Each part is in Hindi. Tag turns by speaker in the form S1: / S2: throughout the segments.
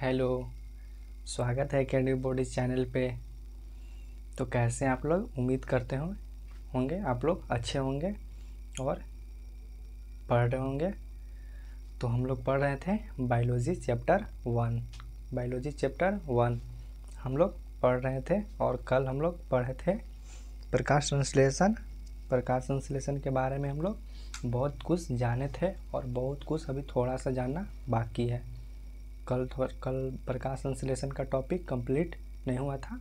S1: हेलो। स्वागत है एकेडमी बॉडीज चैनल पे। तो कैसे हैं आप लोग? उम्मीद करते होंगे आप लोग अच्छे होंगे और पढ़ रहे होंगे। तो हम लोग पढ़ रहे थे बायोलॉजी चैप्टर 1। बायोलॉजी चैप्टर 1 हम लोग पढ़ रहे थे और कल हम लोग पढ़े थे प्रकाश संश्लेषण। प्रकाश संश्लेषण के बारे में हम लोग बहुत कुछ जाने थे और बहुत कुछ अभी थोड़ा सा जानना बाकी है। कल प्रकाश संश्लेषण का टॉपिक कंप्लीट नहीं हुआ था,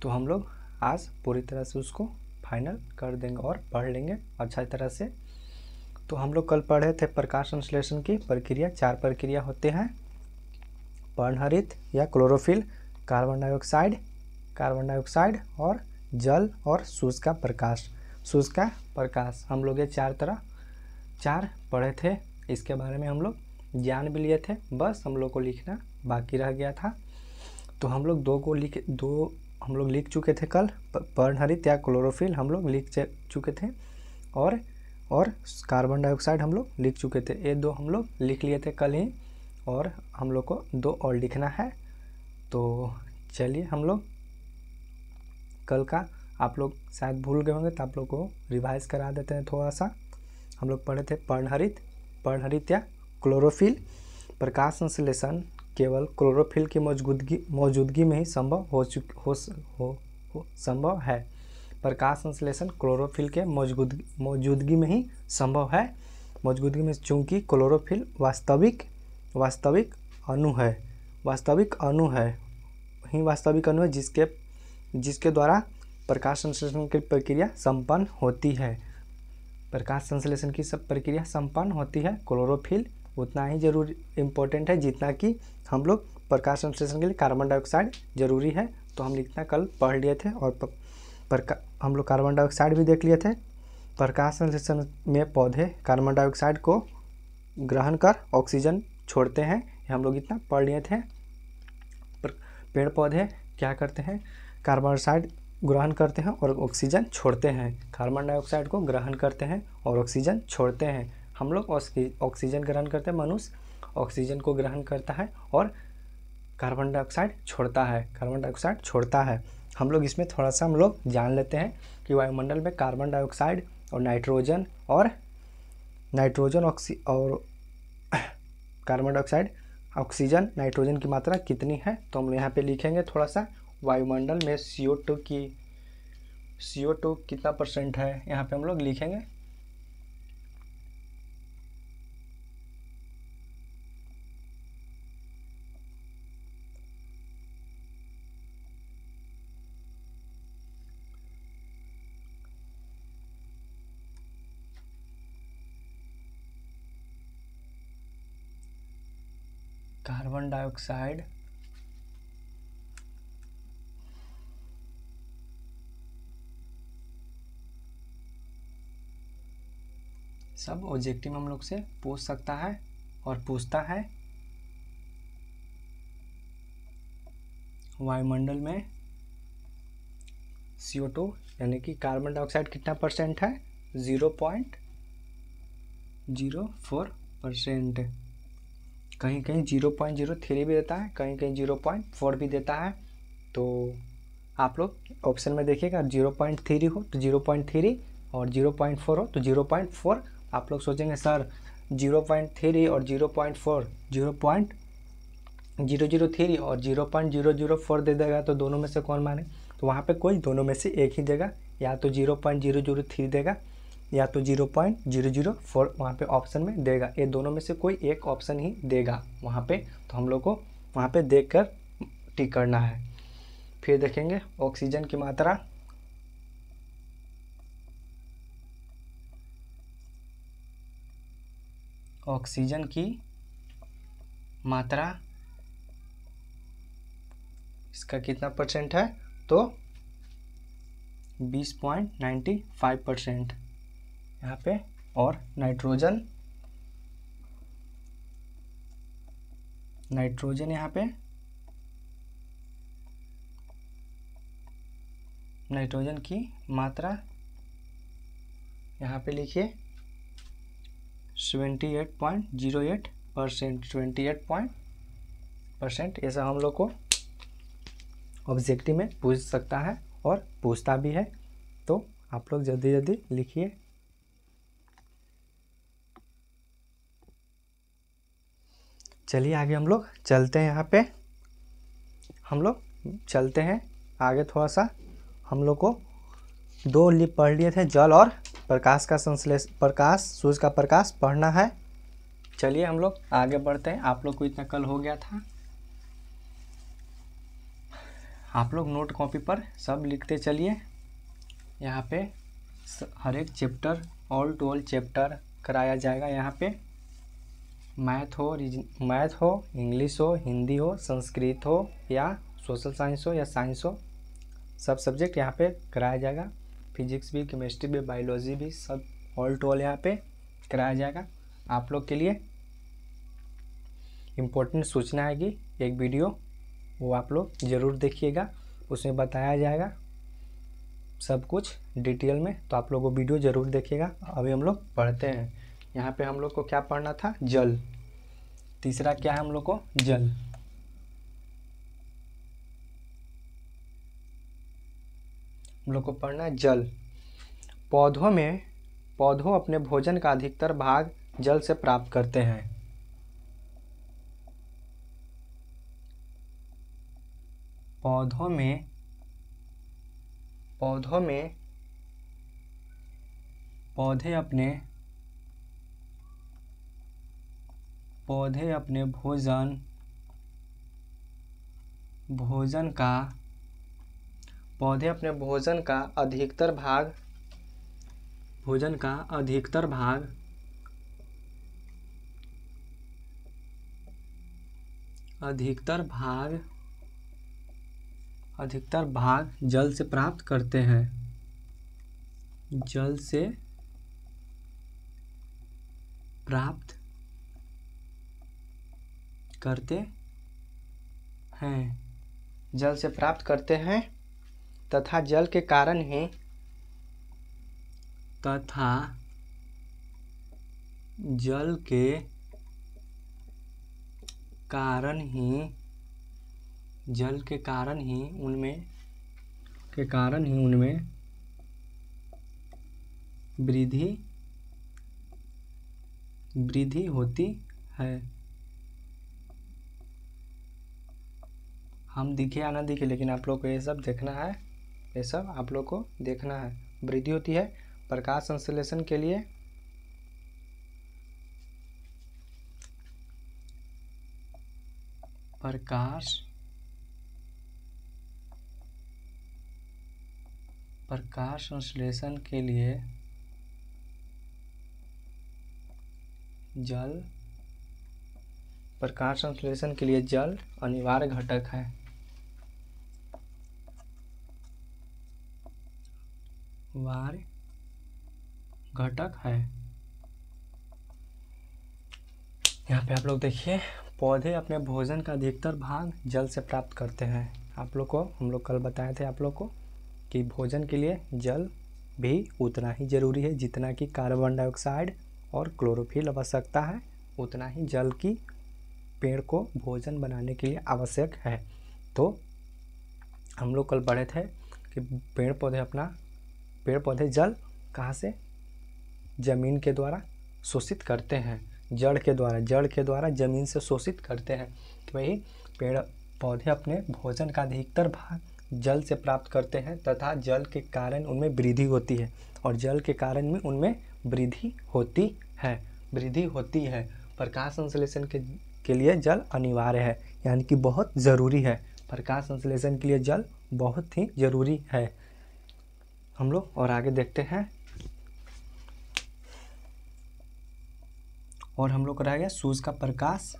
S1: तो हम लोग आज पूरी तरह से उसको फाइनल कर देंगे और पढ़ लेंगे अच्छा तरह से। तो हम लोग कल पढ़े थे प्रकाश संश्लेषण की प्रक्रिया। 4 प्रक्रिया होते हैं: पर्णहरित या क्लोरोफिल, कार्बन डाइऑक्साइड और जल और सूर्य का प्रकाश। हम लोग ये 4 पढ़े थे। इसके बारे में हम लोग जान भी लिए थे, बस हम लोग को लिखना बाकी रह गया था। तो हम लोग दो हम लोग लिख चुके थे कल। पर्णहरित या क्लोरोफिल हम लोग लिख चुके थे और कार्बन डाइऑक्साइड हम लोग लिख चुके थे। ये 2 हम लोग लिख लिए थे कल ही, और हम लोग को 2 और लिखना है। तो चलिए हम लोग कल का आप लोग शायद भूल गए होंगे, तो आप लोग को रिवाइज करा देते हैं थोड़ा सा। हम लोग पढ़े थे पर्णहरित या क्लोरोफिल। प्रकाश संश्लेषण केवल क्लोरोफिल की मौजूदगी में ही संभव है। प्रकाश संश्लेषण क्लोरोफिल के मौजूदगी में ही संभव है। मौजूदगी में, चूँकि क्लोरोफिल वास्तविक अणु है जिसके द्वारा प्रकाश संश्लेषण की प्रक्रिया संपन्न होती है। प्रकाश संश्लेषण की सब प्रक्रिया संपन्न होती है। क्लोरोफिल उतना ही जरूरी इम्पोर्टेंट है जितना कि हम लोग प्रकाश संश्लेषण के लिए कार्बन डाइऑक्साइड जरूरी है। तो हम लिखना कल पढ़ लिए थे और हम लोग कार्बन डाइऑक्साइड भी देख लिए थे। प्रकाश संश्लेषण में पौधे कार्बन डाइऑक्साइड को ग्रहण कर ऑक्सीजन छोड़ते हैं, हम लोग इतना पढ़ लिए थे। पेड़ पौधे क्या करते हैं? कार्बन डाइऑक्साइड ग्रहण करते हैं और ऑक्सीजन छोड़ते हैं। कार्बन डाइऑक्साइड को ग्रहण करते हैं और ऑक्सीजन छोड़ते हैं। हम लोग ऑक्सीजन ग्रहण करते हैं, मनुष्य ऑक्सीजन को ग्रहण करता है और कार्बन डाइऑक्साइड छोड़ता है। हम लोग इसमें थोड़ा सा हम लोग जान लेते हैं कि वायुमंडल में कार्बन डाइऑक्साइड और नाइट्रोजन और कार्बन डाइऑक्साइड, ऑक्सीजन, नाइट्रोजन की मात्रा कितनी है। तो हम यहाँ पे लिखेंगे थोड़ा सा, वायुमंडल में CO2 कितना % है, यहाँ पे हम लोग लिखेंगे। कार्बन डाइऑक्साइड सब ऑब्जेक्टिव में हम लोग से पूछ सकता है और पूछता है। वायुमंडल में CO2 यानी कि कार्बन डाइऑक्साइड कितना % है? 0.04%। कहीं 0.03 भी देता है, कहीं 0.4 भी देता है। तो आप लोग ऑप्शन में देखिएगा, 0.3 हो तो 0.3 और 0.4 हो तो 0.4। आप लोग सोचेंगे सर 0.3 और 0.4, 0.003 और 0.004 दे देगा तो दोनों में से कौन माने? तो वहाँ पे कोई दोनों में से एक ही देगा, या तो 0.003 देगा या तो 0.004 वहाँ पे ऑप्शन में देगा। ये दोनों में से कोई एक ऑप्शन ही देगा वहाँ पे। तो हम लोग को वहाँ पे देख कर टिक करना है। फिर देखेंगे ऑक्सीजन की मात्रा। ऑक्सीजन की मात्रा इसका कितना % है? तो 20.95% यहाँ पे। और नाइट्रोजन यहाँ पे, नाइट्रोजन की मात्रा यहाँ पे लिखिए 78.08%। परसेंट, ये सब हम लोग को ऑब्जेक्टिव में पूछ सकता है और पूछता भी है। तो आप लोग जल्दी जल्दी लिखिए। चलिए आगे हम लोग चलते हैं। यहाँ पे हम लोग चलते हैं आगे थोड़ा सा। हम लोग को दो पढ़ लिए थे, जल और प्रकाश का संश्लेषण, प्रकाश, सूर्य का प्रकाश पढ़ना है। चलिए हम लोग आगे बढ़ते हैं। आप लोग को इतना कल हो गया था, आप लोग नोट कॉपी पर सब लिखते चलिए। यहाँ पे हर एक chapter, all to all chapter कराया जाएगा। यहाँ पे मैथ हो, इंग्लिश हो, हिंदी हो, संस्कृत हो या सोशल साइंस हो या साइंस हो, सब सब्जेक्ट यहाँ पे कराया जाएगा। फिजिक्स भी, केमिस्ट्री भी, बायोलॉजी भी, सब ऑल टू ऑल यहाँ पे कराया जाएगा। आप लोग के लिए इम्पोर्टेंट सूचना आएगी एक वीडियो, वो आप लोग ज़रूर देखिएगा। उसमें बताया जाएगा सब कुछ डिटेल में, तो आप लोग वो वीडियो ज़रूर देखिएगा। अभी हम लोग पढ़ते हैं। यहाँ पे हम लोग को क्या पढ़ना था? जल। तीसरा क्या है हम लोग को? जल। हम लोग को पढ़ना है जल। पौधों अपने भोजन का अधिकतर भाग जल से प्राप्त करते हैं। पौधे अपने भोजन का अधिकतर भाग जल से प्राप्त करते हैं। जल से प्राप्त करते हैं तथा जल के कारण ही उनमें वृद्धि होती है। हम दिखे या ना दिखे, लेकिन आप लोग को ये सब देखना है, ये सब आप लोग को देखना है। वृद्धि होती है प्रकाश संश्लेषण के लिए। प्रकाश संश्लेषण के लिए जल अनिवार्य घटक है। यहाँ पे आप लोग देखिए, पौधे अपने भोजन का अधिकतर भाग जल से प्राप्त करते हैं। आप लोग को हम लोग कल बताए थे आप लोग को कि भोजन के लिए जल भी उतना ही ज़रूरी है जितना कि कार्बन डाइऑक्साइड और क्लोरोफिल आवश्यकता है, उतना ही जल की पेड़ को भोजन बनाने के लिए आवश्यक है। तो हम लोग कल पढ़े थे कि पेड़ पौधे जल कहाँ से? जमीन के द्वारा शोषित करते हैं। जड़ के द्वारा जमीन से शोषित करते हैं। तो वही पेड़ पौधे अपने भोजन का अधिकतर भाग जल से प्राप्त करते हैं तथा जल के कारण उनमें वृद्धि होती है, और जल के कारण में उनमें वृद्धि होती है। प्रकाश संश्लेषण के लिए जल अनिवार्य है, यानी कि बहुत ज़रूरी है। प्रकाश संश्लेषण के लिए जल बहुत ही ज़रूरी है। हम लोग और आगे देखते हैं। और हम लोग को रह गया सूर्य का प्रकाश।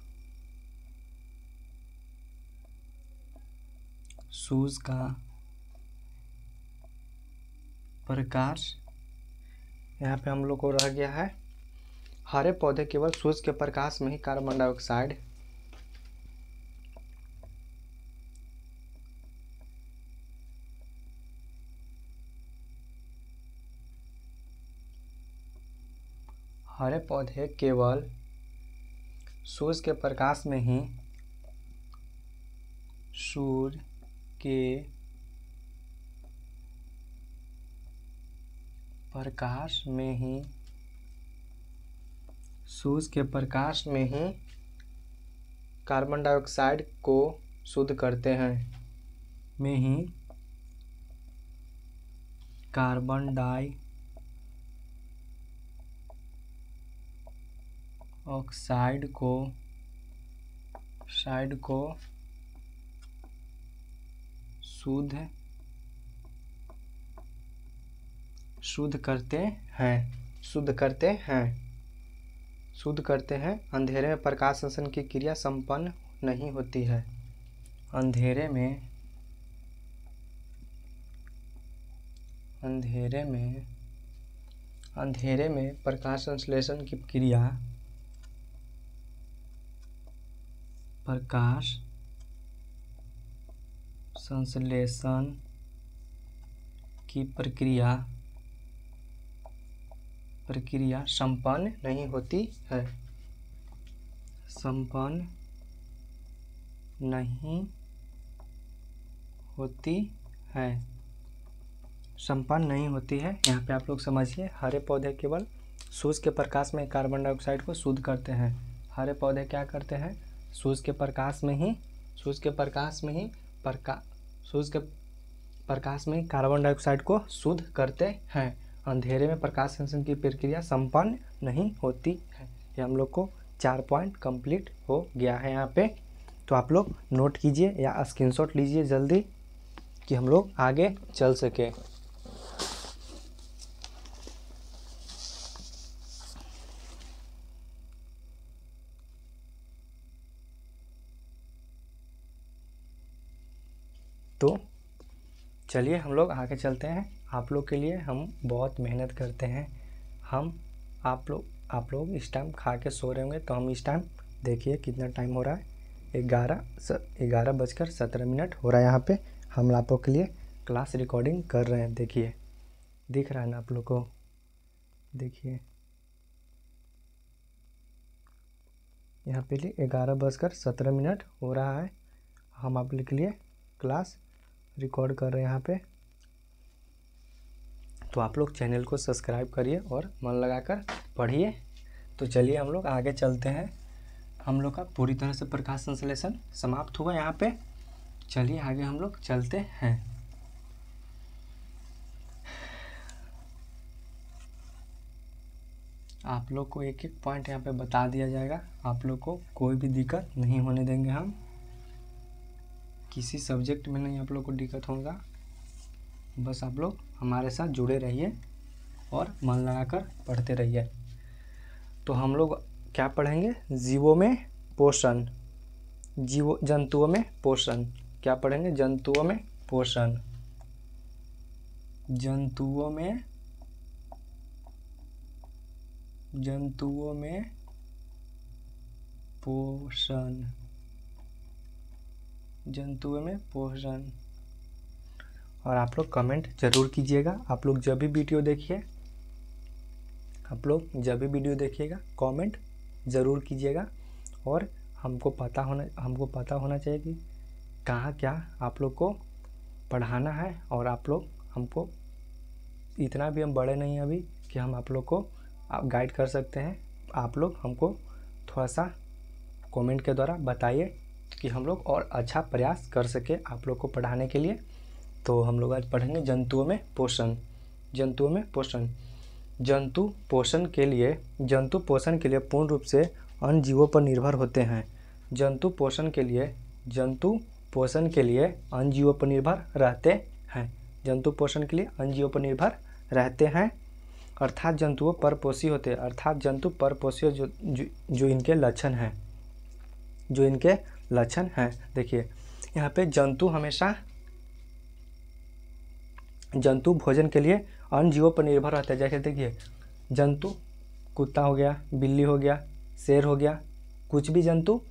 S1: सूर्य का प्रकाश, यहाँ पे हम लोग को रह गया है, हरे पौधे केवल सूर्य के प्रकाश में ही कार्बन डाइऑक्साइड हरे पौधे केवल सूर्य के प्रकाश में ही सूर्य के प्रकाश में ही कार्बन डाइऑक्साइड को शुद्ध करते हैं, कार्बन डाइऑक्साइड को शुद्ध करते हैं। अंधेरे में प्रकाश संश्लेषण की क्रिया संपन्न नहीं होती है। अंधेरे में प्रकाश संश्लेषण की क्रिया प्रक्रिया संपन्न नहीं होती है। यहाँ पे आप लोग समझिए, हरे पौधे केवल सूर्य के प्रकाश में कार्बन डाइऑक्साइड को शुद्ध करते हैं। हरे पौधे क्या करते हैं? सूर्य के प्रकाश में ही कार्बन डाइऑक्साइड को शुद्ध करते हैं। अंधेरे में प्रकाश संश्लेषण की प्रक्रिया संपन्न नहीं होती है। ये हम लोग को 4 पॉइंट कंप्लीट हो गया है यहाँ पे। तो आप लोग नोट कीजिए या स्क्रीनशॉट लीजिए जल्दी कि हम लोग आगे चल सके। तो चलिए हम लोग आगे चलते हैं। आप लोग के लिए हम बहुत मेहनत करते हैं। आप लोग इस टाइम खा के सो रहे होंगे, तो हम इस टाइम देखिए कितना टाइम हो रहा है, 11:17 हो रहा है। यहाँ पे हम आप लोग के लिए क्लास रिकॉर्डिंग कर रहे हैं। देखिए, दिख रहा है ना आप लोग को? देखिए यहाँ पे 11:17 हो रहा है। हम आप लोग के लिए क्लास रिकॉर्ड कर रहे हैं यहाँ पे। तो आप लोग चैनल को सब्सक्राइब करिए और मन लगाकर पढ़िए। तो चलिए हम लोग आगे चलते हैं। हम लोग का पूरी तरह से प्रकाश संश्लेषण समाप्त हुआ यहाँ पे। चलिए आगे हम लोग चलते हैं। आप लोग को एक एक पॉइंट यहाँ पे बता दिया जाएगा। आप लोग को कोई भी दिक्कत नहीं होने देंगे हम। किसी सब्जेक्ट में नहीं आप लोग को दिक्कत होगा। बस आप लोग हमारे साथ जुड़े रहिए और मन लगाकर पढ़ते रहिए। तो हम लोग क्या पढ़ेंगे? जंतुओं में पोषण। क्या पढ़ेंगे? जंतुओं में पोषण। जंतुओं में पोषण। और आप लोग कमेंट ज़रूर कीजिएगा। आप लोग जब भी वीडियो देखिएगा कमेंट ज़रूर कीजिएगा। और हमको पता होना चाहिए कि कहाँ क्या आप लोग को पढ़ाना है। और आप लोग हमको, इतना भी हम बड़े नहीं हैं अभी कि हम आप लोग को गाइड कर सकते हैं। आप लोग हमको थोड़ा सा कमेंट के द्वारा बताइए कि हम लोग और अच्छा प्रयास कर सके आप लोग को पढ़ाने के लिए। तो हम लोग आज पढ़ेंगे जंतुओं में पोषण। जंतु पोषण के लिए पूर्ण रूप से अन्य जीवों पर निर्भर होते हैं। जंतु पोषण के लिए अन्य जीवों पर निर्भर रहते हैं। अर्थात जंतुओं परपोषी होते हैं। जो इनके लक्षण हैं। देखिए यहाँ पे जंतु भोजन के लिए अन्य जीवों पर निर्भर रहते हैं। जैसे देखिए, जंतु कुत्ता हो गया, बिल्ली हो गया, शेर हो गया, कुछ भी जंतु,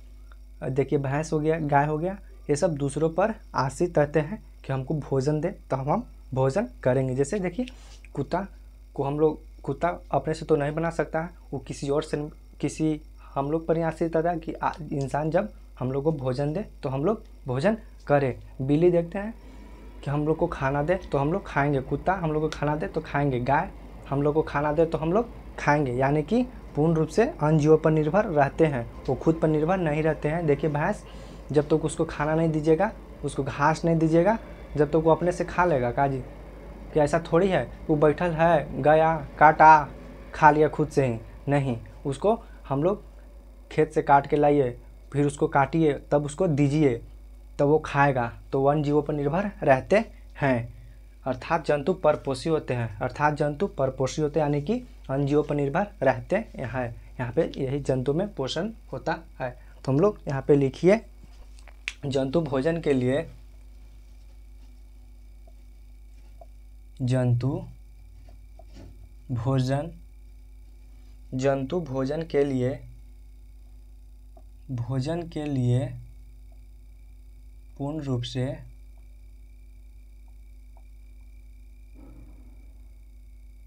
S1: देखिए भैंस हो गया, गाय हो गया, ये सब दूसरों पर आश्रित रहते हैं कि हमको भोजन दे तो हम भोजन करेंगे। जैसे देखिए, कुत्ता अपने से तो नहीं बना सकता है, वो किसी हम लोग पर ही आश्रित रहता है कि इंसान जब हम लोग को भोजन दे तो हम लोग भोजन करे। बिल्ली देखते हैं कि हम लोग को खाना दे तो हम लोग खाएंगे, कुत्ता हम लोग को खाना दे तो खाएंगे, गाय हम लोग को खाना दे तो हम लोग खाएंगे। यानी कि पूर्ण रूप से अन्य जीवों पर निर्भर रहते हैं, वो खुद पर निर्भर नहीं रहते हैं। देखिए भैंस, जब तक उसको खाना नहीं दीजिएगा, उसको घास नहीं दीजिएगा, जब तक वो अपने से खा लेगा। काजी कि ऐसा थोड़ी है वो बैठल है, गया काटा खा लिया खुद से ही, नहीं, उसको हम लोग खेत से काट के लाइए, फिर उसको काटिए, तब उसको दीजिए, तब वो खाएगा। तो वन जीवों पर निर्भर रहते हैं, अर्थात जंतु परपोषी होते हैं, अर्थात जंतु परपोषी होते हैं, यानी कि अन्य जीवों पर निर्भर रहते हैं। यहाँ पे यही जंतु में पोषण होता है। तो हम लोग यहाँ पे लिखिए, जंतु भोजन के लिए, जंतु भोजन, जंतु भोजन के लिए, भोजन के लिए पूर्ण रूप से,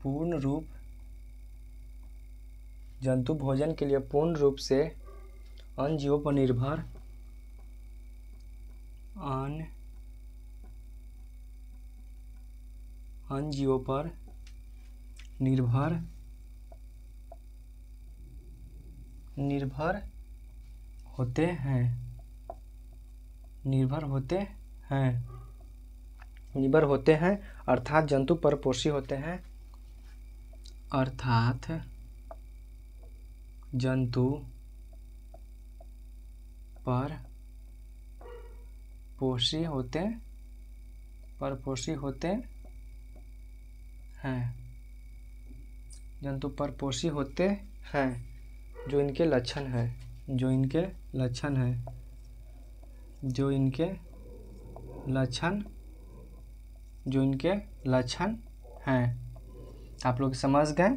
S1: पूर्ण रूप, जंतु भोजन के लिए पूर्ण रूप से अन्य जीवों पर निर्भर, अन्य जीवों पर निर्भर होते हैं, निर्भर होते हैं, अर्थात जंतु परपोषी होते हैं, अर्थात जंतु परपोषी होते हैं, जंतु परपोषी होते हैं। जो इनके लक्षण हैं, जो इनके लक्षण हैं, आप लोग समझ गए।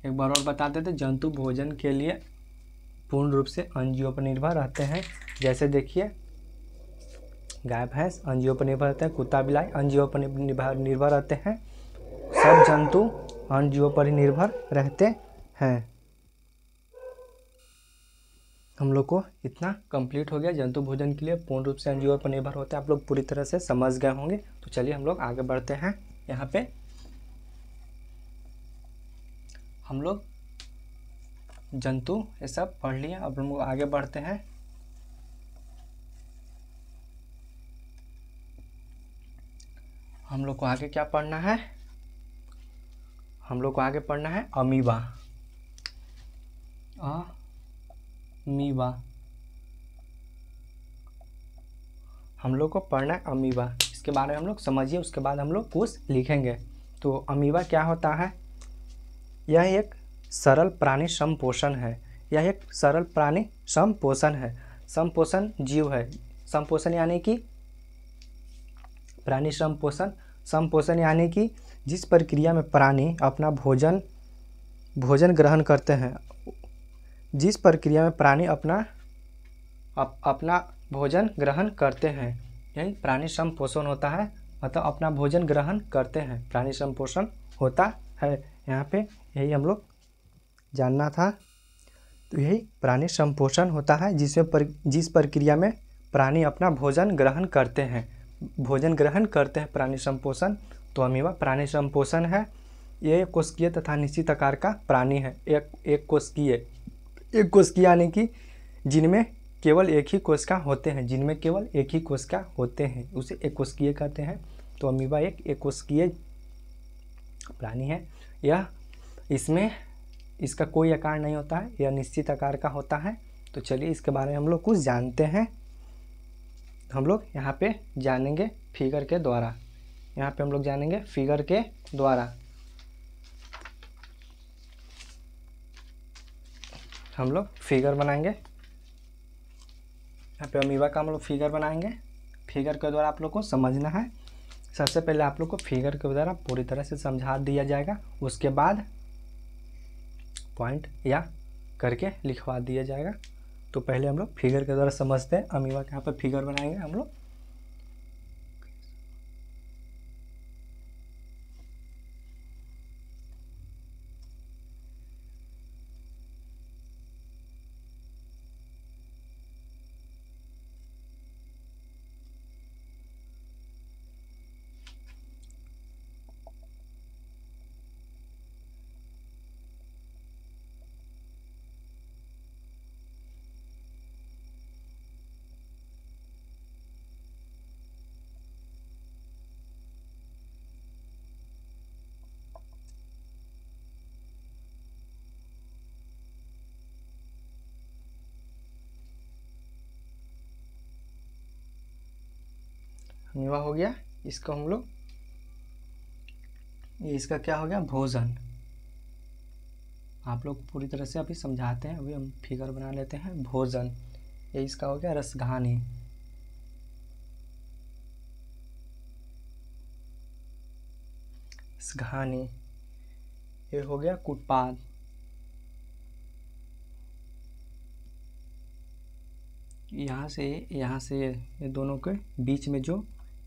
S1: एक बार और बता देते, जंतु भोजन के लिए पूर्ण रूप से अन्य जीवों पर निर्भर रहते हैं। जैसे देखिए, गाय भैंस अन्य जीवों पर निर्भर रहते हैं, कुत्ता बिलाई अन्य जीवों पर निर्भर रहते हैं, सब जंतु अन्य जीवों पर ही निर्भर रहते हैं। हम लोग को इतना कंप्लीट हो गया, जंतु भोजन के लिए पूर्ण रूप से अन्य जीवों पर निर्भर होते हैं। आप लोग पूरी तरह से समझ गए होंगे। तो चलिए हम लोग आगे बढ़ते हैं। यहाँ पे हम लोग जंतु ये सब पढ़ लिए, अब हम लोग आगे बढ़ते हैं। हम लोग को आगे क्या पढ़ना है? हम लोग को आगे पढ़ना है अमीबा। अमीबा हम लोग को पढ़ना है अमीबा। इसके बारे में हम लोग समझिए, उसके बाद हम लोग कुछ लिखेंगे। तो अमीबा क्या होता है? यह एक सरल प्राणी संपोषण है। यह एक सरल प्राणी संपोषण है। संपोषण जीव है। संपोषण यानी कि प्राणी संपोषण, संपोषण यानी कि जिस प्रक्रिया में प्राणी अपना भोजन ग्रहण करते हैं, जिस प्रक्रिया में प्राणी अपना भोजन ग्रहण करते हैं, यही प्राणी संपोषण होता है। मतलब अपना भोजन ग्रहण करते हैं, प्राणी संपोषण होता है। यहाँ पे यही हम लोग जानना था। तो यही प्राणी संपोषण होता है, जिस प्रक्रिया में प्राणी अपना भोजन ग्रहण करते हैं, प्राणी संपोषण। तो अमीबा प्राणी संपोषण है। ये कोशिकीय तथा निश्चित आकार का प्राणी है। एक कोशिकीय यानी कि जिनमें केवल एक ही कोशिका होते हैं, उसे एक कोशिकीय कहते हैं। तो अमीबा एक कोशिकीय प्राणी है। इसका कोई आकार नहीं होता है, यह निश्चित आकार का होता है। तो चलिए इसके बारे में हम लोग कुछ जानते हैं। हम लोग यहाँ पे जानेंगे फिगर के द्वारा। हम लोग फिगर बनाएंगे। यहाँ पे अमीबा का हम लोग फिगर बनाएंगे। फिगर के द्वारा आप लोग को समझना है। सबसे पहले आप लोग को फिगर के द्वारा पूरी तरह से समझा दिया जाएगा, उसके बाद पॉइंट या करके लिखवा दिया जाएगा। तो पहले हम लोग फिगर के द्वारा समझते हैं। अमीबा के यहाँ पर फिगर बनाएंगे हम लोग। अमीबा हो गया, इसको हम लोग, ये इसका क्या हो गया, भोजन। आप लोग पूरी तरह से अभी समझाते हैं, अभी हम फिगर बना लेते हैं। भोजन, ये इसका हो गया रसघानी। रसघानी, ये हो गया कुटपाद। यहाँ से ये दोनों के बीच में जो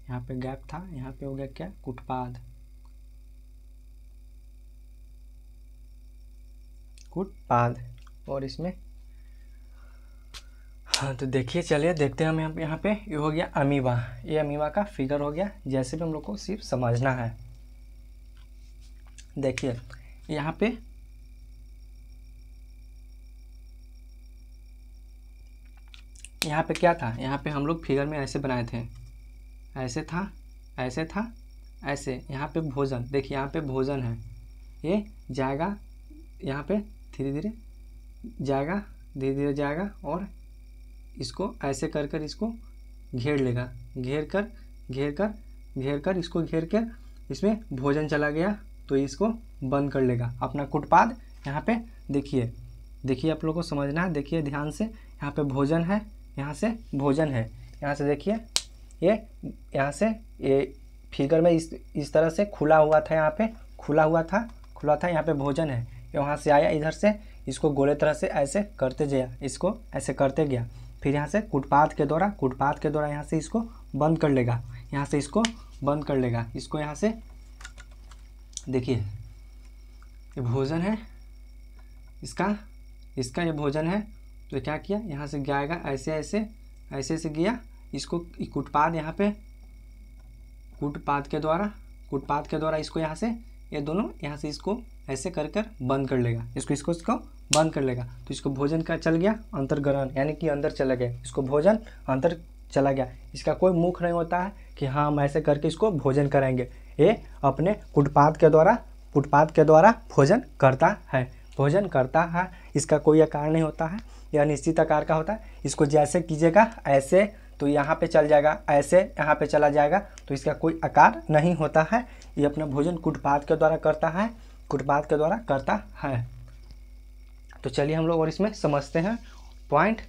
S1: यहाँ पे गैप था, यहाँ पे हो गया क्या, कुटपाद। कुटपाद। और इसमें हाँ तो देखिए, चलिए देखते हैं हम यहाँ पे ये हो गया अमीबा। ये अमीबा का फिगर हो गया, जैसे भी हम लोग को सिर्फ समझना है। देखिए यहाँ पे क्या था, यहाँ पे हम लोग फिगर में ऐसे बनाए थे, ऐसे था, ऐसे था, ऐसे। यहाँ पे भोजन, देखिए यहाँ पे भोजन है, ये जाएगा यहाँ पे, धीरे धीरे जाएगा, धीरे धीरे जाएगा, और इसको ऐसे कर कर इसको घेर लेगा, घेर कर इसको घेर कर इसमें भोजन चला गया तो इसको बंद कर लेगा अपना कुटपाद। यहाँ पे देखिए आप लोगों को समझना है, देखिए ध्यान से। यहाँ पे भोजन है, यहाँ से भोजन है, यहाँ से देखिए ये, यहाँ से ये फिगर में इस तरह से खुला हुआ था, यहाँ पे खुला था, यहाँ पे भोजन है। ये वहाँ से आया इधर से, इसको गोले तरह से ऐसे करते गया, इसको ऐसे करते गया, फिर यहाँ से कुटपाद के द्वारा यहाँ से इसको बंद कर लेगा, यहाँ से इसको बंद कर लेगा। इसको यहाँ से देखिए, ये भोजन है इसका ये भोजन है। तो क्या किया, यहाँ से जाएगा ऐसे गया, इसको कुटपाद, यहाँ पे कुटपाद के द्वारा इसको यहाँ से, ये दोनों यहाँ से इसको ऐसे कर बंद कर लेगा, इसको बंद कर लेगा। तो इसको भोजन का चल गया अंतर्ग्रहण, यानी कि अंदर चला गया, इसको भोजन अंदर चला गया। इसका कोई मुख नहीं होता है कि हाँ हम ऐसे करके इसको भोजन कराएंगे, ये अपने कुटपाद के द्वारा भोजन करता है। इसका कोई आकार नहीं होता है, यह निश्चित आकार का होता है। इसको जैसे कीजिएगा ऐसे तो यहाँ पे चल जाएगा, ऐसे यहाँ पे चला जाएगा, तो इसका कोई आकार नहीं होता है। ये अपना भोजन कुटपाद के द्वारा करता है। तो चलिए हम लोग और इसमें समझते हैं पॉइंट।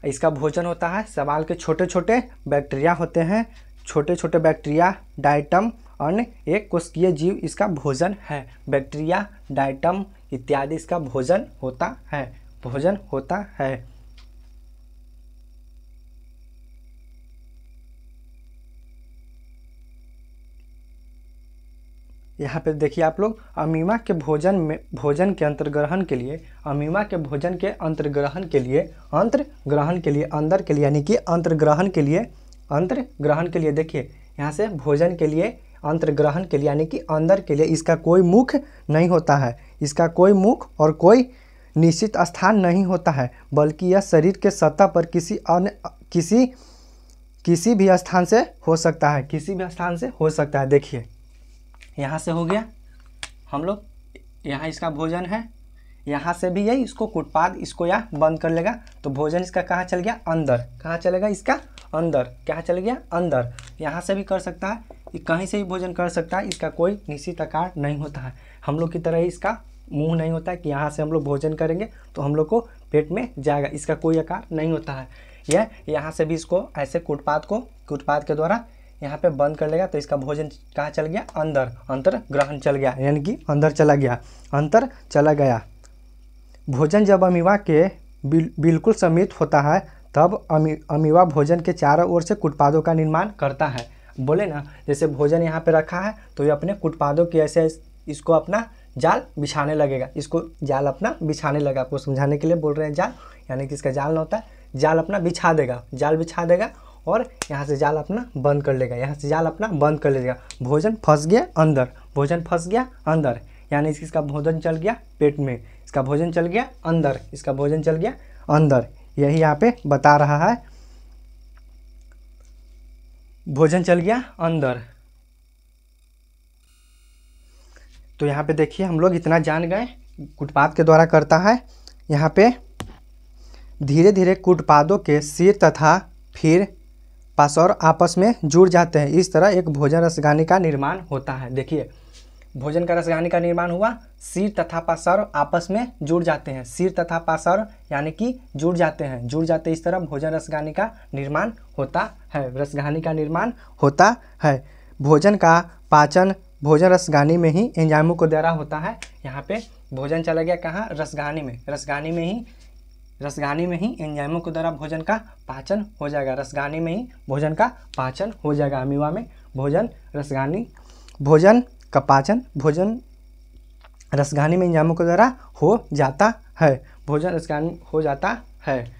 S1: इसका भोजन होता है, शैवाल के छोटे छोटे बैक्टीरिया होते हैं, छोटे छोटे बैक्टीरिया, डायटम, अन्य एक कोशिकीय जीव इसका भोजन है। बैक्टीरिया, डायटम इत्यादि इसका भोजन होता है। यहाँ पे देखिए आप लोग, अमीबा के भोजन के अंतर्ग्रहण के लिए, अमीबा के भोजन के अंतर्ग्रहण के लिए अंदर के लिए, यानी कि अंतर्ग्रहण के लिए देखिए यहाँ से भोजन के लिए, अंतर्ग्रहण के लिए यानी कि अंदर के लिए इसका कोई मुख नहीं होता है। इसका कोई मुख और कोई निश्चित स्थान नहीं होता है, बल्कि यह शरीर के सतह पर किसी भी स्थान से हो सकता है। देखिए यहाँ से हो गया, हम लोग यहाँ इसका भोजन है, यहाँ से भी यही, इसको कुटपाद, इसको यहाँ बंद कर लेगा, तो भोजन इसका कहाँ चल गया, अंदर। कहाँ चलेगा, इसका अंदर। क्या चल गया, अंदर। यहाँ से भी कर सकता है, ये कहीं से भी भोजन कर सकता है, इसका कोई निश्चित आकार नहीं होता है। हम लोग की तरह ही इसका मुंह नहीं होता है कि यहाँ से हम लोग भोजन करेंगे तो हम लोग को पेट में जाएगा, इसका कोई आकार नहीं होता है। यह यहाँ से भी इसको ऐसे कुटपाद के द्वारा यहाँ पे बंद कर लेगा, तो इसका भोजन कहाँ चल गया, अंदर। अंतर्ग्रहण चल गया, यानी कि अंदर चला गया। भोजन जब अमीबा के बिल्कुल समीप होता है, तब अमीबा भोजन के चारों ओर से कुटपादों का निर्माण करता है। बोले ना, जैसे भोजन यहाँ पे रखा है तो ये अपने कुटपादों की ऐसे इसको अपना जाल बिछाने लगेगा, इसको जाल अपना बिछाने लगा। आपको समझाने के लिए बोल रहे हैं जाल, यानी कि इसका जाल ना होता है, जाल अपना बिछा देगा और यहाँ से जाल अपना बंद कर लेगा, भोजन फंस गया अंदर, यानी इसका भोजन चल गया पेट में, इसका भोजन चल गया अंदर, यही यहाँ पे बता रहा है, भोजन चल गया अंदर। तो यहाँ पे देखिए हम लोग इतना जान गए, कुटपाद के द्वारा करता है। यहाँ पे धीरे धीरे कुटपादों के सिर तथा फिर पार्श्व आपस में जुड़ जाते हैं। इस तरह एक भोजन रसगानी का निर्माण होता है। देखिए, भोजन का रसगानी का निर्माण हुआ, सिर तथा पार्श्व आपस में जुड़ जाते हैं। सिर तथा पार्श्व यानी कि जुड़ जाते हैं, इस तरह भोजन रसगानी का निर्माण होता है। रसगानी का निर्माण होता है। भोजन का पाचन भोजन रसगानी में ही एंजाइमों के द्वारा होता है। यहाँ पे भोजन चला गया कहाँ? रसगानी में। रसगानी में ही एंजाइमों के द्वारा भोजन का पाचन हो जाएगा। रसगानी में ही भोजन का पाचन हो जाएगा। अमीबा में भोजन का पाचन भोजन रसगानी में एंजाइमों के द्वारा हो जाता है। भोजन रसगानी हो जाता है।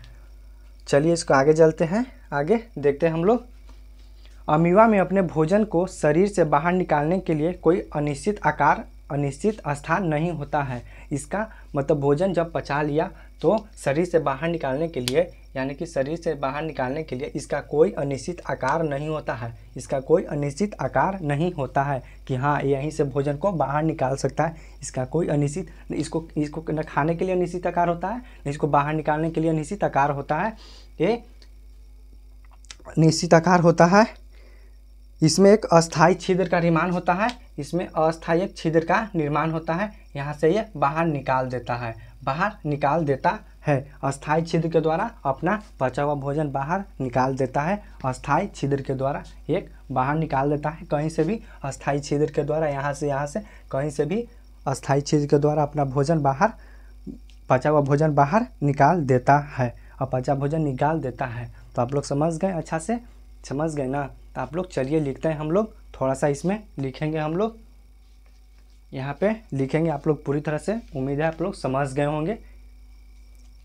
S1: चलिए इसको आगे चलते हैं, आगे देखते हैं हम लोग। अमीबा में अपने भोजन को शरीर से बाहर निकालने के लिए कोई अनिश्चित आकार, अनिश्चित स्थान नहीं होता है। इसका मतलब भोजन जब पचा लिया तो शरीर से बाहर निकालने के लिए, यानी कि शरीर से बाहर निकालने के लिए इसका कोई अनिश्चित आकार नहीं होता है। इसका कोई अनिश्चित आकार नहीं होता है कि हाँ यहीं से भोजन को बाहर निकाल सकता है। इसका कोई अनिश्चित, इसको न खाने के लिए अनिश्चित आकार होता है, न इसको बाहर निकालने के लिए अनिश्चित आकार होता है। ये निश्चित आकार होता है। इसमें एक अस्थायी छिद्र का निर्माण होता है। इसमें अस्थायी छिद्र का निर्माण होता है। यहाँ से ये बाहर निकाल देता है, बाहर निकाल देता है। अस्थायी छिद्र के द्वारा अपना बचा हुआ भोजन बाहर निकाल देता है। अस्थायी छिद्र के द्वारा एक बाहर निकाल देता है, कहीं से भी अस्थायी छिद्र के द्वारा, यहाँ से कहीं से भी अस्थायी छिद्र के द्वारा अपना भोजन बाहर, बचा हुआ भोजन बाहर निकाल देता है। और बचा भोजन निकाल देता है। तो आप लोग समझ गए, अच्छा से समझ गए ना? तो आप लोग चलिए लिखते हैं, हम लोग थोड़ा सा इसमें लिखेंगे। हम लोग यहाँ पे लिखेंगे, आप लोग पूरी तरह से, उम्मीद है आप लोग समझ गए होंगे।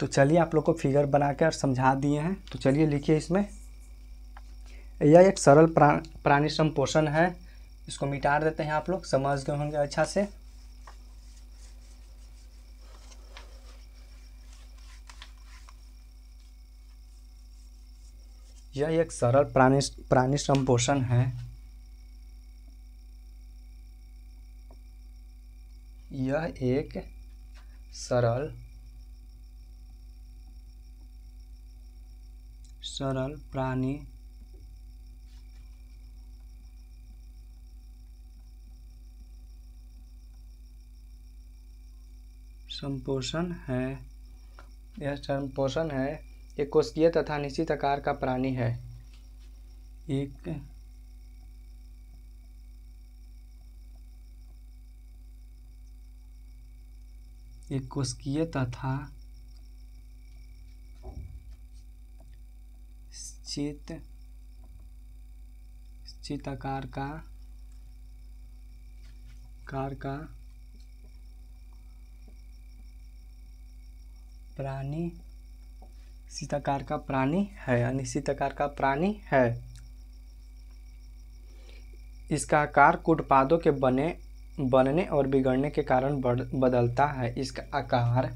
S1: तो चलिए आप लोग को फिगर बना कर समझा दिए हैं, तो चलिए लिखिए इसमें। यह एक सरल प्राणी संपोषण है। इसको मिटा देते हैं, आप लोग समझ गए होंगे अच्छा से। यह एक सरल प्राणी संपोषण है। यह एक सरल प्राणी संपोषण है। यह संपोषण है, एक कोशिकीय तथा निश्चित आकार का प्राणी है। एक कोशिकीय तथा निश्चित आकार का प्राणी, निश्चित आकार का प्राणी है, अनिश्चित आकार का प्राणी है। इसका आकार उत्पादों के बनने और बिगड़ने के कारण बदलता है। इसका आकार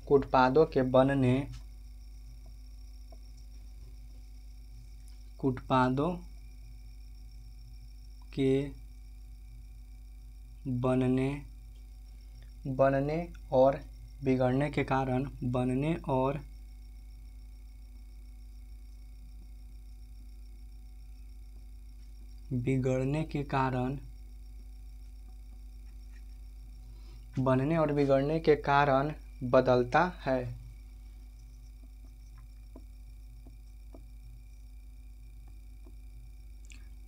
S1: उत्पादों के बनने और बिगड़ने के कारण बदलता है।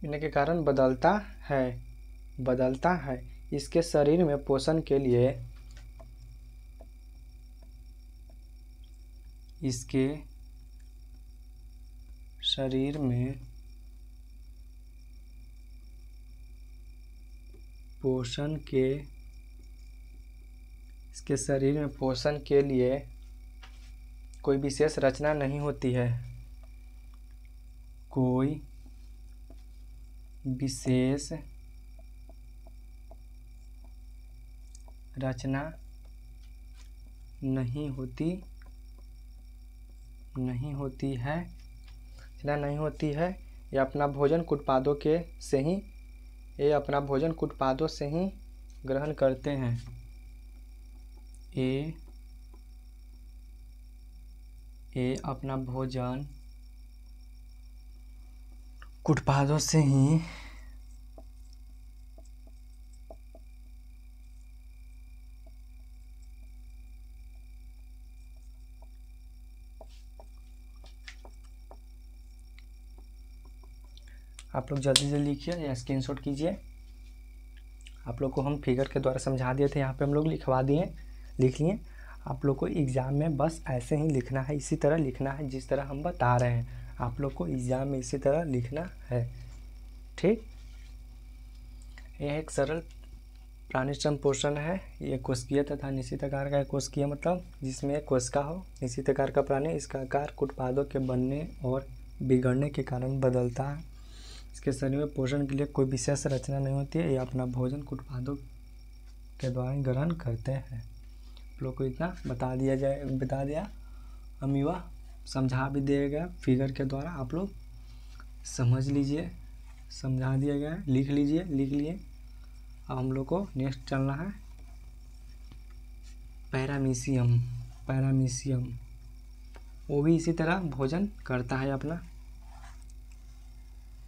S1: इनके कारण बदलता है। इसके शरीर में पोषण के लिए इसके शरीर में पोषण के लिए कोई विशेष रचना नहीं होती है। कोई विशेष रचना नहीं होती है। यह अपना भोजन उत्पादों के से ही ये अपना भोजन कुट पादों से ही ग्रहण करते हैं। ये अपना भोजन कुट पादों से ही आप लोग जल्दी जल्दी लिखिए या स्क्रीनशॉट कीजिए। आप लोग को हम फिगर के द्वारा समझा दिए थे, यहाँ पे हम लोग लिखवा दिए, लिख लिए। आप लोग को एग्ज़ाम में बस ऐसे ही लिखना है, इसी तरह लिखना है जिस तरह हम बता रहे हैं। आप लोग को एग्ज़ाम में इसी तरह लिखना है, ठीक। यह एक सरल प्राणी संपोषण है। ये कोशिकीय तथा निश्चित आकार का। कोशिकीय मतलब जिसमें एक कोशिका हो। निश्चित आकार का प्राणी, इसका आकार कुट पादों के बनने और बिगड़ने के कारण बदलता है। इसके शरीर में पोषण के लिए कोई विशेष रचना नहीं होती है। ये अपना भोजन कुट पादों के द्वारा ग्रहण करते हैं। आप लोग को इतना बता दिया। अमीबा समझा भी दिया गया फिगर के द्वारा, आप लोग समझ लीजिए, समझा दिया गया है। लिख लीजिए, लिख लिए। अब हम लोग को नेक्स्ट चलना है पैरामीशियम। वो भी इसी तरह भोजन करता है अपना,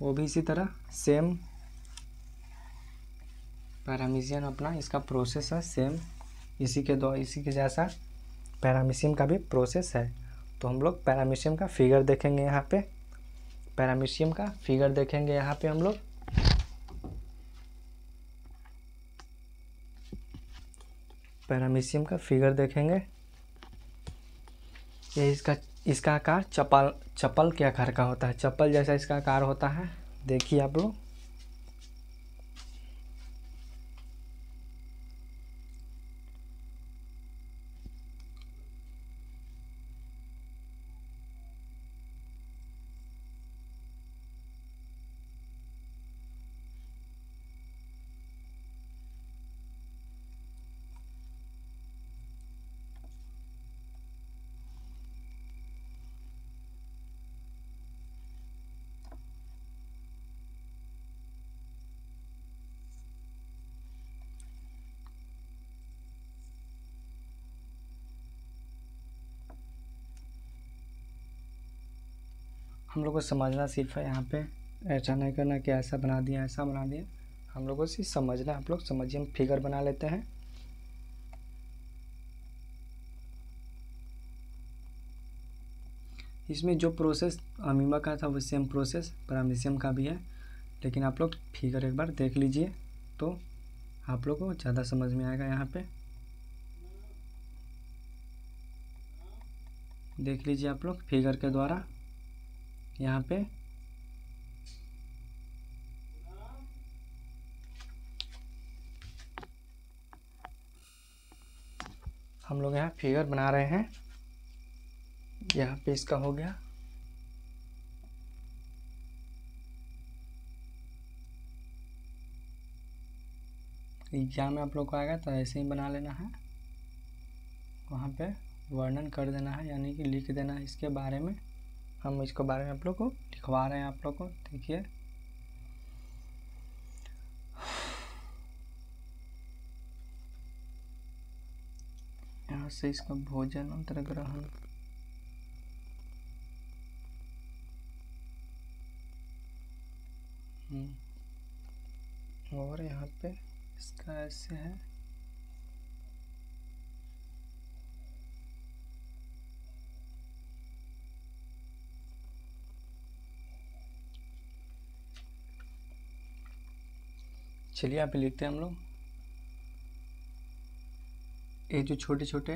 S1: वो भी इसी तरह सेम पैरामीशियम अपना इसका प्रोसेस है सेम, इसी के जैसा पैरामीशियम का भी प्रोसेस है। तो हम लोग पैरामीशियम का फिगर देखेंगे यहाँ पे। पैरामीशियम का फिगर देखेंगे यहाँ पे हम लोग। पैरामीशियम का फिगर देखेंगे। ये इसका आकार चप्पल के आकार का होता है, चप्पल जैसा इसका आकार होता है। देखिए आप लोग, हम लोग को समझना सिर्फ है यहाँ पे, ऐसा नहीं करना कि ऐसा बना दिया ऐसा बना दिया। हम लोग को सिर्फ समझना। आप लोग समझिए, हम फिगर बना लेते हैं। इसमें जो प्रोसेस अमीबा का था वो सेम प्रोसेस पैरामीशियम का भी है, लेकिन आप लोग फिगर एक बार देख लीजिए तो आप लोग को ज़्यादा समझ में आएगा। यहाँ पे देख लीजिए आप लोग फिगर के द्वारा। यहाँ पे हम लोग यहाँ फिगर बना रहे हैं। यहाँ पे इसका हो गया। एग्जाम में आप लोग को आएगा तो ऐसे ही बना लेना है, वहाँ पे वर्णन कर देना है, यानी कि लिख देना है इसके बारे में। हम इसके बारे में आप लोग को लिखवा रहे हैं। आप लोग को देखिए, यहाँ से इसका भोजन अंतर ग्रहण, और यहाँ पे इसका ऐसे है। चलिए यहाँ पे लिखते हैं हम लोग। ये जो छोटे छोटे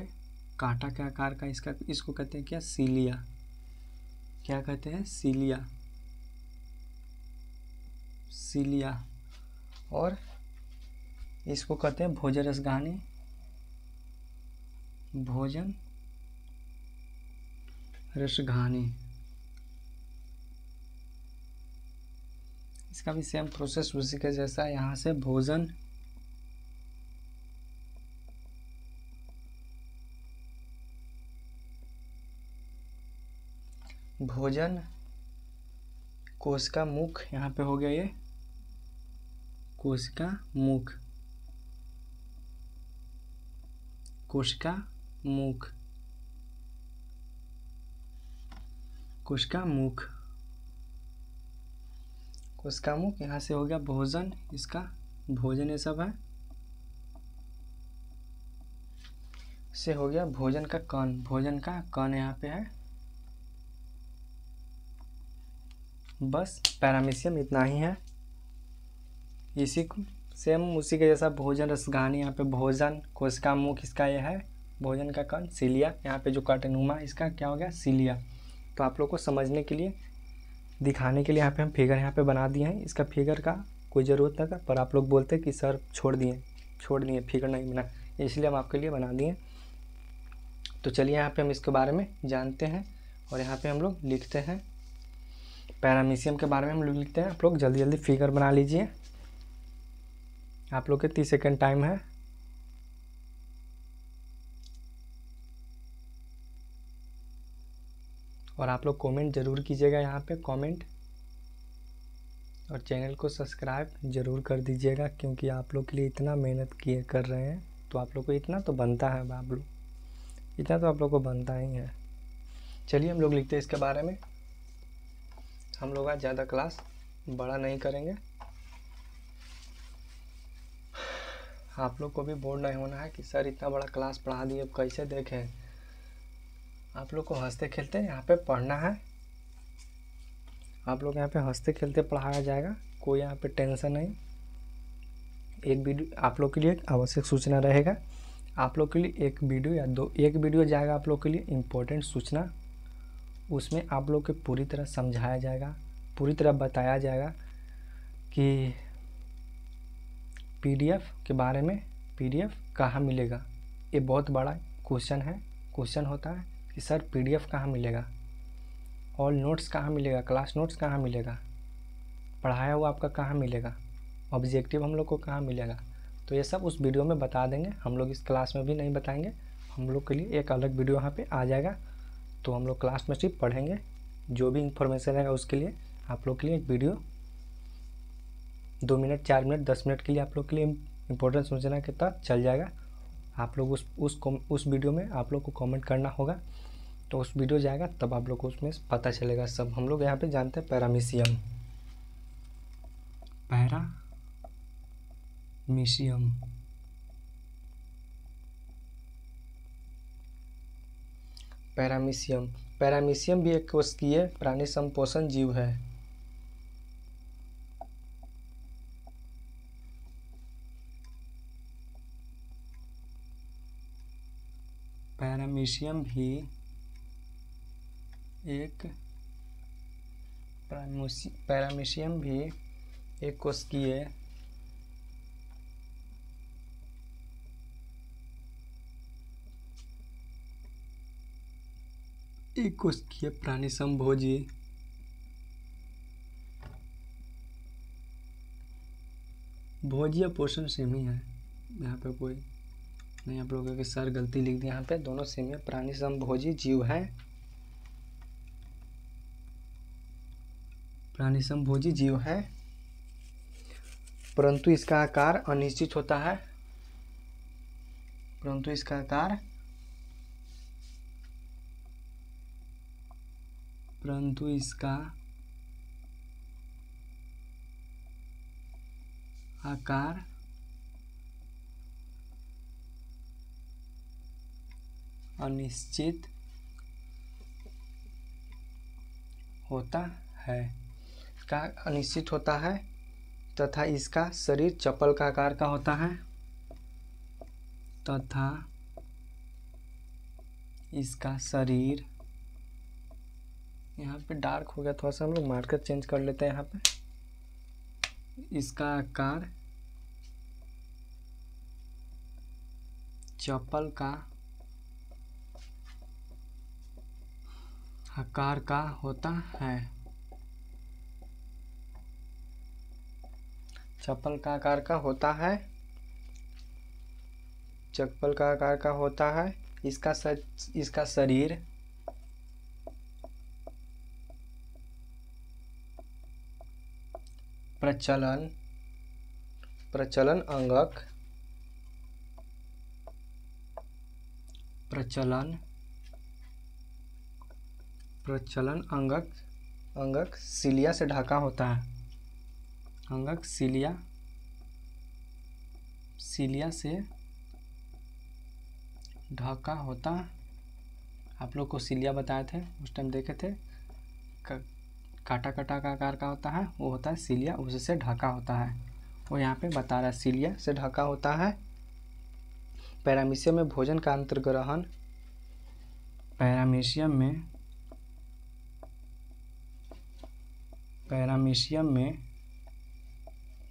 S1: कांटा के आकार का इसको कहते हैं क्या, सीलिया। क्या कहते हैं, सीलिया। और इसको कहते हैं भोजन रसघानी। इसका भी सेम प्रोसेस उसी के जैसा। यहाँ से भोजन कोश का मुख यहाँ पे हो गया, ये कोशिका मुख, कोशिका मुख, कोशिका मुख, कोशिका मुख। यहाँ से हो गया भोजन, इसका भोजन ये सब है, से हो गया भोजन का कण, भोजन का कण यहाँ पे है। बस पैरामीशियम इतना ही है। इसी को सेम उसी के जैसा भोजन रसगानी, यहाँ पे भोजन, कोशिका मुख इसका ये है भोजन का कण, सीलिया यहाँ पे जो काटेनुमा इसका क्या हो गया सीलिया। तो आप लोग को समझने के लिए, दिखाने के लिए यहाँ पे हम फिगर यहाँ पे बना दिए हैं। इसका फिगर का कोई ज़रूरत नहीं था, पर आप लोग बोलते कि सर छोड़ दिए फिगर नहीं बना, इसलिए हम आपके लिए बना दिए। तो चलिए यहाँ पे हम इसके बारे में जानते हैं और यहाँ पे हम लोग लिखते हैं पैरामीशियम के बारे में हम लोग लिखते हैं। आप लोग जल्दी जल्दी फिगर बना लीजिए, आप लोग के 30 सेकेंड टाइम है। और आप लोग कमेंट ज़रूर कीजिएगा यहाँ पे कमेंट, और चैनल को सब्सक्राइब ज़रूर कर दीजिएगा, क्योंकि आप लोग के लिए इतना मेहनत किए कर रहे हैं तो आप लोग को इतना तो बनता है, आप लोग इतना तो आप लोग को बनता ही है। चलिए हम लोग लिखते हैं इसके बारे में। हम लोग आज ज़्यादा क्लास बड़ा नहीं करेंगे, आप लोग को भी बोर नहीं होना है कि सर इतना बड़ा क्लास पढ़ा दिए अब कैसे देखें। आप लोग को हंसते खेलते यहाँ पे पढ़ना है, आप लोग यहाँ पे हंसते खेलते पढ़ाया जाएगा, कोई यहाँ पे टेंशन नहीं। एक वीडियो आप लोग के लिए एक आवश्यक सूचना रहेगा, आप लोग के लिए एक वीडियो या एक वीडियो जाएगा आप लोग के लिए इम्पोर्टेंट सूचना, उसमें आप लोग के पूरी तरह समझाया जाएगा, पूरी तरह बताया जाएगा कि पीडीएफ के बारे में, पीडीएफ कहाँ मिलेगा। ये बहुत बड़ा क्वेश्चन है, क्वेश्चन होता है कि सर पीडीएफ कहाँ मिलेगा, और नोट्स कहाँ मिलेगा, क्लास नोट्स कहाँ मिलेगा, पढ़ाया हुआ आपका कहाँ मिलेगा, ऑब्जेक्टिव हम लोग को कहाँ मिलेगा। तो ये सब उस वीडियो में बता देंगे, हम लोग इस क्लास में भी नहीं बताएंगे, हम लोग के लिए एक अलग वीडियो यहाँ पे आ जाएगा। तो हम लोग क्लास में सिर्फ पढ़ेंगे, जो भी इंफॉर्मेशन रहेगा उसके लिए आप लोग के लिए एक वीडियो 2 मिनट 4 मिनट 10 मिनट के लिए आप लोग के लिए इम्पोर्टेंट सूचना के तहत चल जाएगा। आप लोग उस वीडियो में आप लोग को कमेंट करना होगा, तो उस वीडियो जाएगा तब आप लोग को उसमें पता चलेगा सब। हम लोग यहाँ पे जानते हैं पैरामीशियम, पैरामीशियम, पैरामीशियम, पैरामीशियम भी एक कोशिकीय प्राणी संपोषण जीव है। पैरामीशियम भी एक पैरामीशियम भी एक कोशिकीय प्राणी संभोजी भोजी या पोषण सेम ही है, यहाँ पे कोई नहीं, आप लोगों के सर गलती लिख दी, यहाँ पे दोनों सेम है, प्राणी संभोजी जीव है, प्राणी संभोजी जीव है, परंतु इसका आकार अनिश्चित होता है, परंतु इसका आकार आकार अनिश्चित होता है, का अनिश्चित होता है, तथा इसका शरीर चप्पल का आकार का होता है, तथा इसका शरीर, यहाँ पे डार्क हो गया थोड़ा सा, हम लोग मार्कर चेंज कर लेते हैं। यहाँ पे इसका आकार चप्पल का आकार का होता है, चप्पल का आकार का होता है, चप्पल का आकार का होता है। इसका शरीर प्रचलन प्रचलन अंगक, प्रचलन अंगक सिलिया से ढका होता है। अंगक सिलिया से ढका होता। आप लोग को सिलिया बताए थे उस टाइम देखे थे, काटा काटा का आकार का होता है, वो होता है सिलिया, उससे ढका होता है। वो यहाँ पे बता रहा है सिलिया से ढका होता है। पैरामीशियम में भोजन का अंतर्ग्रहण, पैरामीशियम में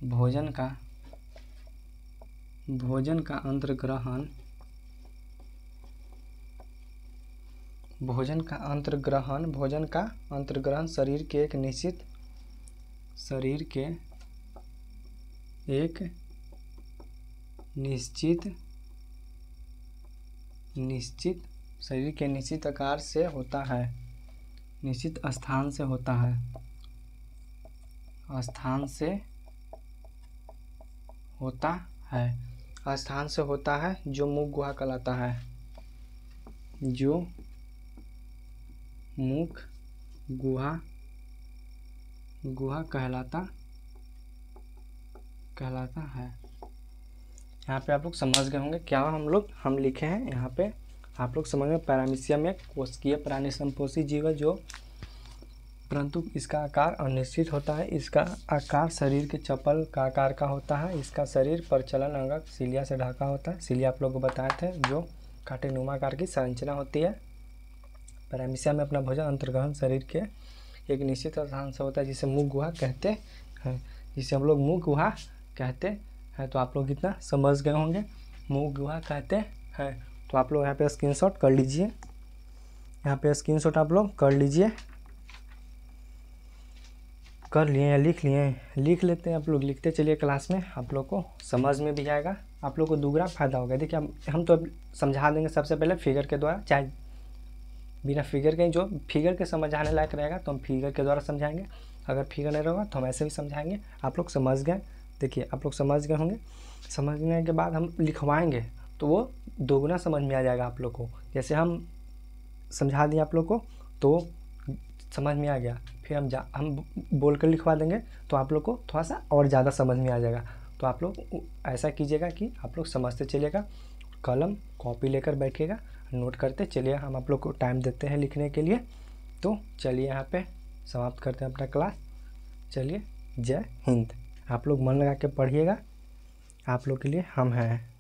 S1: भोजन का अंतर्ग्रहण, भोजन का अंतर्ग्रहण शरीर के एक निश्चित शरीर के निश्चित आकार से होता है, निश्चित स्थान से होता है, स्थान से होता है, जो मुख गुहा कहलाता है, जो मुख गुहा कहलाता है। यहाँ पे आप लोग समझ गए होंगे क्या हम लिखे हैं यहाँ पे, आप लोग समझ गए। पैरामीशियम एक कोशिकीय प्राणी संपोषी जीव है जो, परंतु इसका आकार अनिश्चित होता है। इसका आकार शरीर के चप्पल का आकार का होता है। इसका शरीर प्रचलन अंगक सिलिया से ढका होता है। सिलिया आप लोग को बताए थे, जो कांटेनुमा आकार की संरचना होती है। पैरामीशियम में अपना भोजन अंतर्ग्रहण शरीर के एक निश्चित स्थान से होता है, जिसे मुख गुहा कहते हैं, जिसे हम लोग मुख गुहा कहते हैं। तो आप लोग इतना समझ गए होंगे, मुख गुहा कहते हैं। तो आप लोग यहाँ पे स्क्रीनशॉट कर लीजिए, यहाँ पे स्क्रीनशॉट आप लोग कर लीजिए, कर लिए या लिख लेते हैं। आप लोग लिखते चलिए, क्लास में आप लोग को समझ में भी आएगा, आप लोग को दूसरा फायदा होगा। देखिए हम तो अब समझा देंगे सबसे पहले फिगर के द्वारा, चाहे बिना फिगर के, जो फिगर के समझाने लायक रहेगा तो हम फिगर के द्वारा समझाएंगे, अगर फिगर नहीं रहेगा तो हम ऐसे भी समझाएंगे। आप लोग समझ गए, देखिए आप लोग समझ गए होंगे। समझने के बाद हम लिखवाएंगे तो वो दोगुना समझ में आ जाएगा आप लोग को। जैसे हम समझा दिए आप लोग को तो समझ में आ गया, फिर हम बोल कर लिखवा देंगे तो आप लोग को थोड़ा सा और ज़्यादा समझ में आ जाएगा। तो आप लोग ऐसा कीजिएगा कि आप लोग समझते चलिएगा, कलम कॉपी लेकर बैठिएगा, नोट करते चलिए। हम आप लोग को टाइम देते हैं लिखने के लिए। तो चलिए यहाँ पे समाप्त करते हैं अपना क्लास। चलिए, जय हिंद। आप लोग मन लगा के पढ़िएगा, आप लोग के लिए हम हैं।